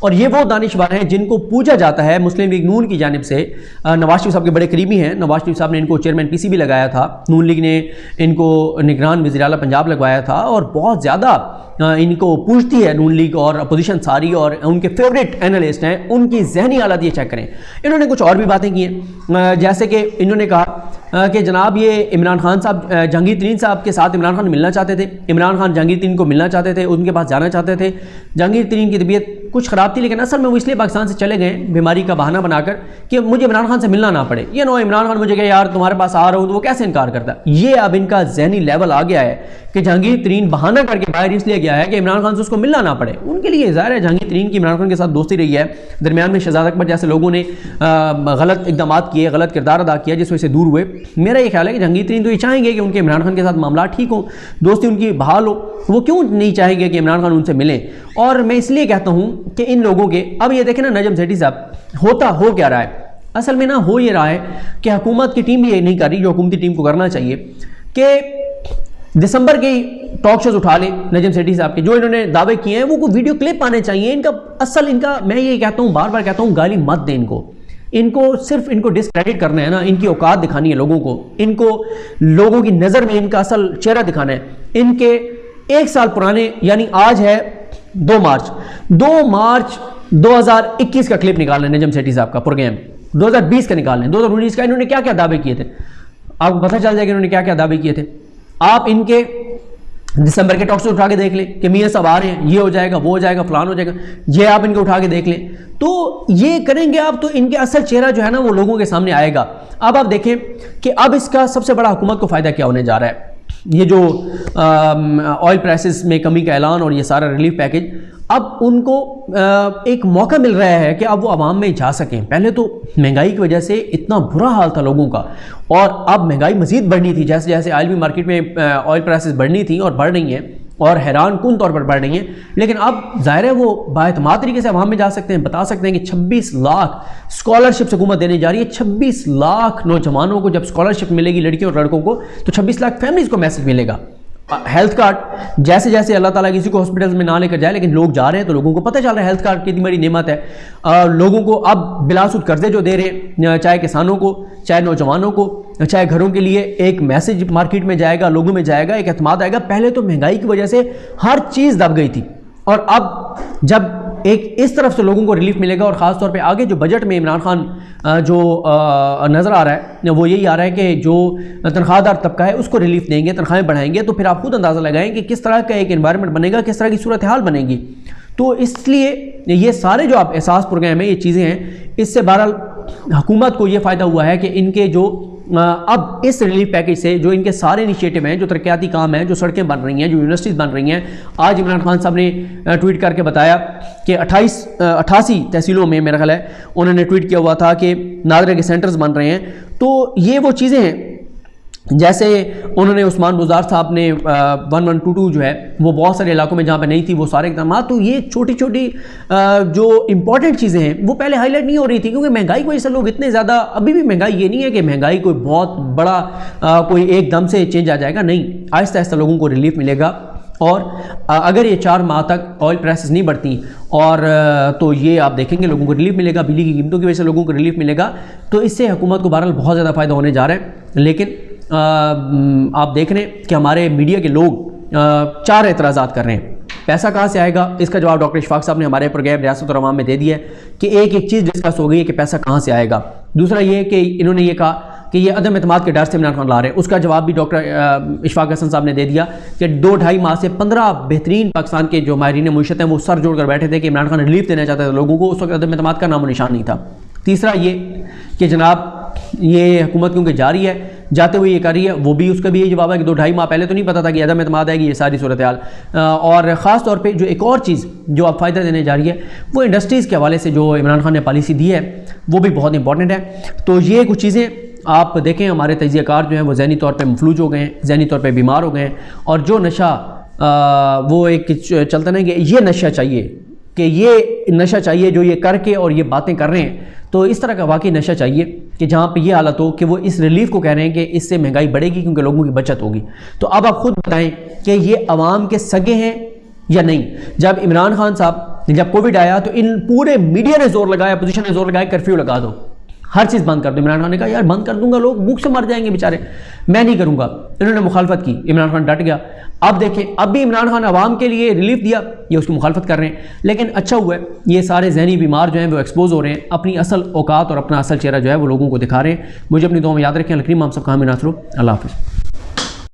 اور یہ وہ دانشور ہیں جن کو پوجا جاتا ہے مسلم لیگ نون کی جانب سے. نواز شریف صاحب کے بڑے قریبی ہیں. نواز شریف صاحب نے ان کو چیئرمین پی سی بی لگایا تھا, نون لیگ نے ان کو نگران وزیر اعلیٰ پنجاب لگوایا تھا, اور بہت زیادہ ان کو پوچھتی ہے نون لیگ اور اپوزیشن ساری, اور ان کے فیوریٹ اینالسٹ ہیں. ان کی ذہنی حالت یہ چیک کریں. انہوں نے کچھ اور بھی باتیں کی ہیں, جیسے کہ انہوں نے کہا کہ جناب یہ عمران خان صاحب جہانگیر ترین صاحب کے ساتھ عمران خان ملنا چاہتے تھے, عمران خان جہانگیر ترین کو ملنا چاہتے تھے, ان کے پاس جانا چاہتے تھے. جہانگیر ترین کی طبیعت کچھ خراب تھی, لیکن اصل میں وہ اس لیے پاکستان سے چلے گئے بیماری کا بہانہ بنا کر کہ مجھے عمران خان سے ملنا نہ پڑے. یہ نو عمران خان مجھے کہ یار تمہارے پاس آ رہا ہوں, تو وہ کیسے انکار کرتا ہے. یہ اب ان کا ذہنی لیول آ گیا ہے کہ جہانگیر ترین بہانہ کر کے باہر اس لیے گیا ہے کہ عمران خان سے اس کو ملنا نہ پڑے. ان کے لیے ظاہر ہے جہانگیر ترین کی عمران خان کے ساتھ دوستی رہی ہے, درمیان میں شہزاد اکبر جیسے لوگوں نے غلط اقدامات کیے, غلط کردار ادا کیا, جس وجہ سے دور ہوئے. میرا یہ خیال ہے کہ جہانگیر ترین تو یہ چاہیں گے کہ ان کے عمران خان کے ساتھ معاملات ٹھیک ہوں, دوستی ان کی بحال ہو. وہ کیوں نہیں چاہیں گے کہ عمران خان ان سے ملیں. اور میں اس لیے کہتا ہوں کہ ان لوگوں کے, اب یہ دیکھیں نا نجم سیٹھی صاحب, ہوتا ہو کیا رہا ہے اصل میں نا, ہو یہ رہا ہے کہ حکومت کی ٹیم یہ نہیں کر رہی جو حکومتی ٹیم کو کرنا چاہیے, کہ دسمبر کی ٹاک شوز اٹھا لیں نجم سیٹھی صاحب کے, جو انہوں نے دعوے کیے ہیں وہ کوئی ویڈیو کلپ آنے چاہیے. ان کا اصل, ان کا میں یہ کہتا ہوں, بار بار کہتا ہوں, گالی مت دیں ان کو صرف ان کو ڈسکریڈٹ کرنا ہے نا, ان کی اوقات دکھانی ہے لوگوں کو, ان کو لوگوں کی نظر میں ان کا اصل چہرہ دکھانا ہے. ان کے 1 سال پرانے, یعنی آج ہے 2 مارچ 2021 کا کلپ نکال لیں نجم سیٹھی صاحب کا پروگرام, 2020 کا نکال لیں, 2019 کا انہوں نے کیا کیا دعوے کیے تھے, آپ کو پتہ چل جائے کہ انہوں نے کیا کیا دعوے کیے تھے. آپ ان کے دسمبر کے ٹاک سے اٹھا کے دیکھ لیں کہ میاں صاحب آ رہے ہیں, یہ ہو جائے گا, وہ ہو جائے گا, فلان ہو جائے گا, یہ آپ ان کو اٹھا کے دیکھ لیں. تو یہ کریں گے آپ تو ان کے اصل چہرہ جو ہے نا وہ لوگوں کے سامنے آئے گا. اب آپ دیکھیں کہ اب اس کا سب سے بڑا حکومت کو فائدہ کیا ہونے جا رہا ہے, یہ جو آئل پرائسز میں کمی کا اعلان اور یہ سارا ریلیف پیکج. اب ان کو ایک موقع مل رہا ہے کہ اب وہ عوام میں جا سکیں. پہلے تو مہنگائی کی وجہ سے اتنا برا حال تھا لوگوں کا, اور اب مہنگائی مزید بڑھنی تھی, جیسے جیسے عالمی مارکیٹ میں آئل پرائسز بڑھنی تھیں اور بڑھ رہی ہیں, اور حیران کن طور پر بڑھ رہی ہیں. لیکن اب ظاہر ہے وہ بااعتماد طریقے سے عوام میں جا سکتے ہیں, بتا سکتے ہیں کہ 26 لاکھ اسکالرشپس حکومت دینے جا رہی ہے. 26 لاکھ نوجوانوں کو جب اسکالرشپ ملے گی لڑکیوں اور لڑکوں کو, تو 26 لاکھ فیملیز کو میسج ملے گا. ہیلتھ کارڈ, جیسے جیسے اللہ تعالیٰ کسی کو ہاسپٹلز میں نہ لے کر جائے, لیکن لوگ جا رہے ہیں تو لوگوں کو پتہ چل رہا ہے ہیلتھ کارڈ کتنی بڑی نعمت ہے. لوگوں کو اب بلا سود قرضے جو دے رہے ہیں, چاہے کسانوں کو, چاہے نوجوانوں کو, چاہے گھروں کے لیے, ایک میسج مارکیٹ میں جائے گا, لوگوں میں جائے گا, ایک اعتماد آئے گا. پہلے تو مہنگائی کی وجہ سے ہر چیز دب گئی تھی, اور اب جب ایک اس طرف سے لوگوں کو ریلیف ملے گا, اور خاص طور پہ آگے جو بجٹ میں عمران خان جو نظر آ رہا ہے وہ یہی آ رہا ہے کہ جو تنخواہ دار طبقہ ہے اس کو ریلیف دیں گے, تنخواہیں بڑھائیں گے, تو پھر آپ خود اندازہ لگائیں کہ کس طرح کا ایک انوائرمنٹ بنے گا, کس طرح کی صورتحال بنے گی. تو اس لیے یہ سارے جو آپ احساس پروگرام ہیں, یہ چیزیں ہیں, اس سے بہرحال حکومت کو یہ فائدہ ہوا ہے کہ ان کے جو اب اس ریلیف پیکج سے جو ان کے سارے انیشیٹو ہیں, جو ترقیاتی کام ہیں, جو سڑکیں بن رہی ہیں, جو یونیورسٹیز بن رہی ہیں. آج عمران خان صاحب نے ٹویٹ کر کے بتایا کہ 88 تحصیلوں میں میرا خیال ہے انہوں نے ٹویٹ کیا ہوا تھا کہ ناظرہ کے سینٹرز بن رہے ہیں. تو یہ وہ چیزیں ہیں, جیسے انہوں نے عثمان بزدار صاحب نے 1122 جو ہے وہ بہت سارے علاقوں میں جہاں پہ نہیں تھی وہ سارے اقدامات. تو یہ چھوٹی چھوٹی جو امپورٹنٹ چیزیں ہیں وہ پہلے ہائی لائٹ نہیں ہو رہی تھی, کیونکہ مہنگائی کی وجہ سے لوگ اتنے زیادہ, ابھی بھی مہنگائی یہ نہیں ہے کہ مہنگائی کوئی بہت بڑا کوئی ایک دم سے چینج آ جائے گا, نہیں, آہستہ آہستہ لوگوں کو ریلیف ملے گا. اور اگر یہ 4 ماہ تک آئل پرائسز نہیں بڑھتی اور تو یہ آپ دیکھیں گے لوگوں کو ریلیف ملے گا, بجلی کی قیمتوں کی وجہ سے لوگوں کو ریلیف ملے گا. تو اس سے حکومت کو بہرحال بہت زیادہ فائدہ ہونے جا رہا ہے. لیکن آپ دیکھ رہے ہیں کہ ہمارے میڈیا کے لوگ 4 اعتراضات کر رہے ہیں. پیسہ کہاں سے آئے گا, اس کا جواب ڈاکٹر اشفاق صاحب نے ہمارے پروگرام ریاست اور عوام میں دے دیا ہے کہ ایک چیز ڈسکس ہو گئی ہے کہ پیسہ کہاں سے آئے گا. دوسرا یہ کہ انہوں نے یہ کہا کہ یہ عدم اعتماد کے ڈر سے عمران خان لا رہے ہیں, اس کا جواب بھی ڈاکٹر اشفاق حسن صاحب نے دے دیا کہ 2-2.5 ماہ سے 15 بہترین پاکستان کے جو ماہرین معیشت ہیں وہ سر جوڑ کر بیٹھے تھے کہ عمران خان ریلیف دینا چاہتے تھے لوگوں کو, اس وقت عدم اعتماد کا نام و نشان نہیں تھا. تیسرا یہ کہ جناب یہ حکومت کیونکہ جاری ہے, جاتے ہوئے یہ کر رہی ہے, وہ بھی اس کا بھی یہ جواب ہے کہ 2-2.5 ماہ پہلے تو نہیں پتا تھا کہ عدم اعتماد آئے گی, یہ ساری صورتحال. اور خاص طور پہ جو ایک اور چیز جو اب فائدہ دینے جا رہی ہے وہ انڈسٹریز کے حوالے سے جو عمران خان نے پالیسی دی ہے وہ بھی بہت امپورٹنٹ ہے. تو یہ کچھ چیزیں آپ دیکھیں, ہمارے تجزیہ کار جو ہیں وہ ذہنی طور پہ مفلوج ہو گئے ہیں, ذہنی طور پہ بیمار ہو گئے ہیں, اور جو نشہ وہ ایک چلتا نہیں کہ یہ نشہ چاہیے, کہ یہ نشہ چاہیے جو یہ کر کے اور یہ باتیں کر رہے ہیں, تو اس طرح کا واقعی نشہ چاہیے کہ جہاں پہ یہ حالت ہو کہ وہ اس ریلیف کو کہہ رہے ہیں کہ اس سے مہنگائی بڑھے گی کیونکہ لوگوں کی بچت ہوگی. تو اب آپ خود بتائیں کہ یہ عوام کے سگے ہیں یا نہیں. جب عمران خان صاحب جب کووڈ آیا تو ان پورے میڈیا نے زور لگایا، اپوزیشن نے زور لگایا کرفیو لگا دو، ہر چیز بند کر دو۔ عمران خان نے کہا یار بند کر دوں گا لوگ بھوک سے مر جائیں گے بیچارے، میں نہیں کروں گا۔ انہوں نے مخالفت کی، عمران خان ڈٹ گیا۔ اب دیکھیں اب بھی عمران خان عوام کے لیے ریلیف دیا، یہ اس کی مخالفت کر رہے ہیں، لیکن اچھا ہوا ہے یہ سارے ذہنی بیمار جو ہیں وہ ایکسپوز ہو رہے ہیں، اپنی اصل اوقات اور اپنا اصل چہرہ جو ہے وہ لوگوں کو دکھا رہے ہیں۔ مجھے اپنی دعاؤں میں یاد رکھیں۔ الکریم ہم سب کا حامی ناصر ہو۔ اللہ حافظ۔